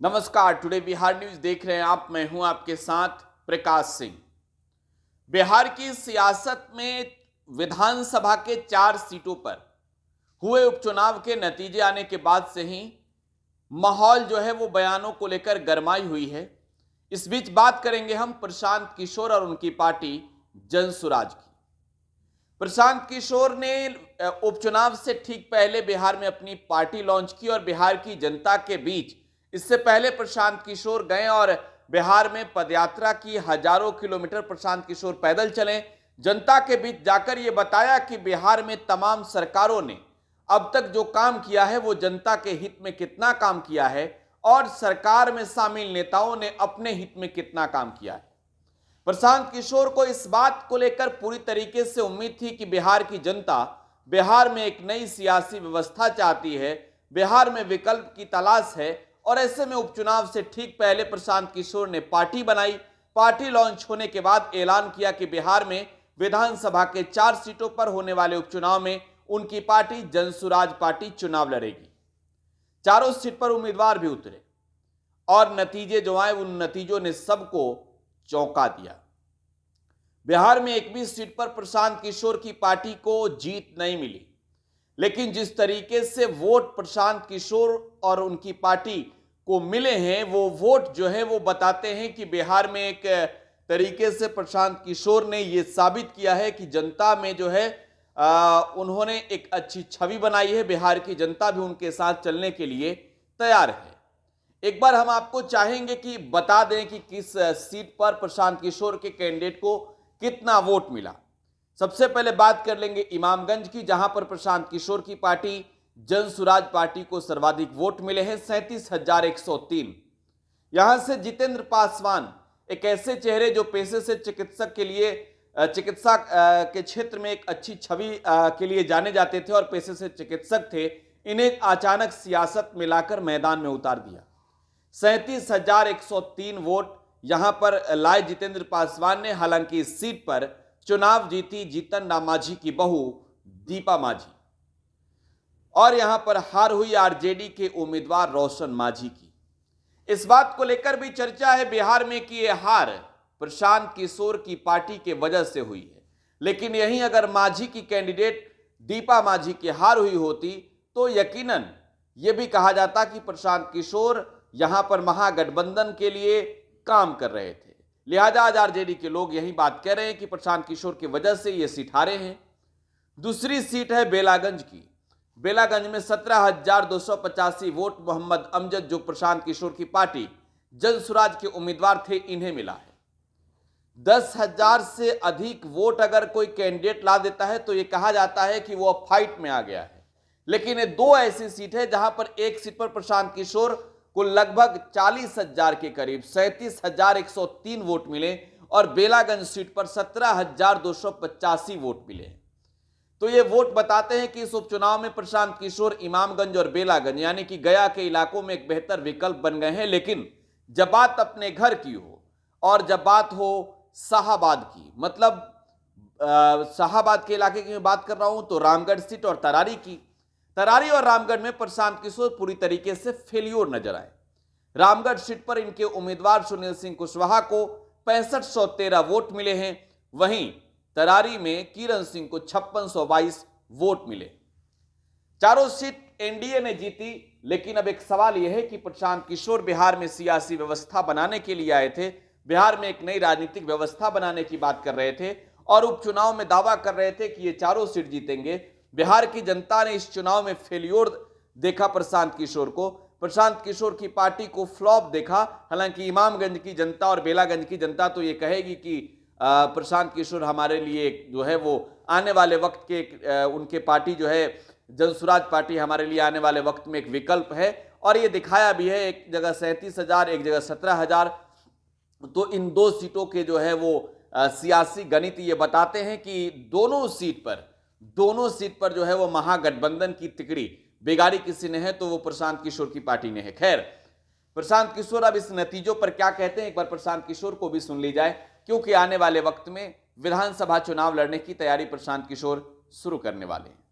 नमस्कार। Today Bihar news देख रहे हैं आप। मैं हूं आपके साथ प्रकाश सिंह। बिहार की सियासत में विधानसभा के 4 सीटों पर हुए उपचुनाव के नतीजे आने के बाद से ही माहौल जो है वो बयानों को लेकर गरमाई हुई है। इस बीच बात करेंगे हम प्रशांत किशोर और उनकी पार्टी जनसुराज की। प्रशांत किशोर ने उपचुनाव से ठीक पहले बिहार में अपनी पार्टी लॉन्च की और बिहार की जनता के बीच इससे पहले प्रशांत किशोर गए और बिहार में पदयात्रा की। हजारों किलोमीटर प्रशांत किशोर पैदल चले, जनता के बीच जाकर यह बताया कि बिहार में तमाम सरकारों ने अब तक जो काम किया है वो जनता के हित में कितना काम किया है और सरकार में शामिल नेताओं ने अपने हित में कितना काम किया है। प्रशांत किशोर को इस बात को लेकर पूरी तरीके से उम्मीद थी कि बिहार की जनता बिहार में एक नई सियासी व्यवस्था चाहती है, बिहार में विकल्प की तलाश है और ऐसे में उपचुनाव से ठीक पहले प्रशांत किशोर ने पार्टी बनाई। पार्टी लॉन्च होने के बाद ऐलान किया कि बिहार में विधानसभा के 4 सीटों पर होने वाले उपचुनाव में उनकी पार्टी जनसुराज पार्टी चुनाव लड़ेगी। चारों सीट पर उम्मीदवार भी उतरे और नतीजे जो आए उन नतीजों ने सबको चौंका दिया। बिहार में एक भी सीट पर प्रशांत किशोर की पार्टी को जीत नहीं मिली, लेकिन जिस तरीके से वोट प्रशांत किशोर और उनकी पार्टी को मिले हैं वो वोट जो है वो बताते हैं कि बिहार में एक तरीके से प्रशांत किशोर ने ये साबित किया है कि जनता में जो है उन्होंने एक अच्छी छवि बनाई है। बिहार की जनता भी उनके साथ चलने के लिए तैयार है। एक बार हम आपको चाहेंगे कि बता दें कि किस सीट पर प्रशांत किशोर के कैंडिडेट को कितना वोट मिला। सबसे पहले बात कर लेंगे इमामगंज की, जहां पर प्रशांत किशोर की पार्टी जनसुराज पार्टी को सर्वाधिक वोट मिले हैं 37,103। यहां से जितेंद्र पासवान, एक ऐसे चेहरे जो पेशे से चिकित्सक के लिए चिकित्सा के क्षेत्र में एक अच्छी छवि के लिए जाने जाते थे और पेशे से चिकित्सक थे, इन्हें अचानक सियासत में लाकर मैदान में उतार दिया। 37,103 वोट यहां पर लाए जितेंद्र पासवान ने। हालांकि इस सीट पर चुनाव जीती जीतन राम मांझी की बहू दीपा मांझी और यहां पर हार हुई आरजेडी के उम्मीदवार रोशन मांझी की। इस बात को लेकर भी चर्चा है बिहार में कि यह हार प्रशांत किशोर की पार्टी के वजह से हुई है, लेकिन यहीं अगर मांझी की कैंडिडेट दीपा मांझी की हार हुई होती तो यकीनन यह भी कहा जाता कि प्रशांत किशोर यहां पर महागठबंधन के लिए काम कर रहे थे। लिहाजा आज आरजेडी के लोग यही बात कह रहे हैं कि प्रशांत किशोर की वजह से ये सीट हारे हैं। दूसरी सीट है बेलागंज की। बेलागंज में 17,285 वोट मोहम्मद अमजद, जो प्रशांत किशोर की पार्टी जनसुराज के उम्मीदवार थे, इन्हें मिला है। 10,000 से अधिक वोट अगर कोई कैंडिडेट ला देता है तो यह कहा जाता है कि वो अब फाइट में आ गया है। लेकिन ये 2 ऐसी सीट है जहां पर एक सीट पर प्रशांत किशोर को लगभग 40,000 के करीब 37,103 वोट मिले और बेलागंज सीट पर 17,285 वोट मिले। तो ये वोट बताते हैं कि इस उपचुनाव में प्रशांत किशोर इमामगंज और बेलागंज यानी कि गया के इलाकों में एक बेहतर विकल्प बन गए हैं। लेकिन जब बात अपने घर की हो और जब बात हो शाहाबाद की, मतलब शाहाबाद के इलाके की मैं बात कर रहा हूं, तो रामगढ़ सीट और तरारी और रामगढ़ में प्रशांत किशोर पूरी तरीके से फेल्योर नजर आए। रामगढ़ सीट पर इनके उम्मीदवार सुनील सिंह कुशवाहा को 6513 वोट मिले हैं, वहीं तरारी में किरण सिंह को 5622 वोट मिले। चारों सीट एनडीए ने जीती। लेकिन अब एक सवाल यह है कि प्रशांत किशोर बिहार में सियासी व्यवस्था बनाने के लिए आए थे, बिहार में एक नई राजनीतिक व्यवस्था बनाने की बात कर रहे थे और उपचुनाव में दावा कर रहे थे कि ये चारों सीट जीतेंगे। बिहार की जनता ने इस चुनाव में फेल्योर देखा प्रशांत किशोर को, प्रशांत किशोर की पार्टी को फ्लॉप देखा। हालांकि इमामगंज की जनता और बेलागंज की जनता तो ये कहेगी कि प्रशांत किशोर हमारे लिए जो है वो आने वाले वक्त के उनके पार्टी जो है जनसुराज पार्टी हमारे लिए आने वाले वक्त में एक विकल्प है। और ये दिखाया भी है, एक जगह 37,000 एक जगह 17,000। तो इन 2 सीटों के जो है वो सियासी गणित ये बताते हैं कि दोनों सीट पर जो है वो महागठबंधन की तिकड़ी बिगाड़ी किसी ने है तो वो प्रशांत किशोर की पार्टी ने है। खैर, प्रशांत किशोर अब इस नतीजों पर क्या कहते हैं, एक बार प्रशांत किशोर को भी सुन ली जाए, क्योंकि आने वाले वक्त में विधानसभा चुनाव लड़ने की तैयारी प्रशांत किशोर शुरू करने वाले हैं।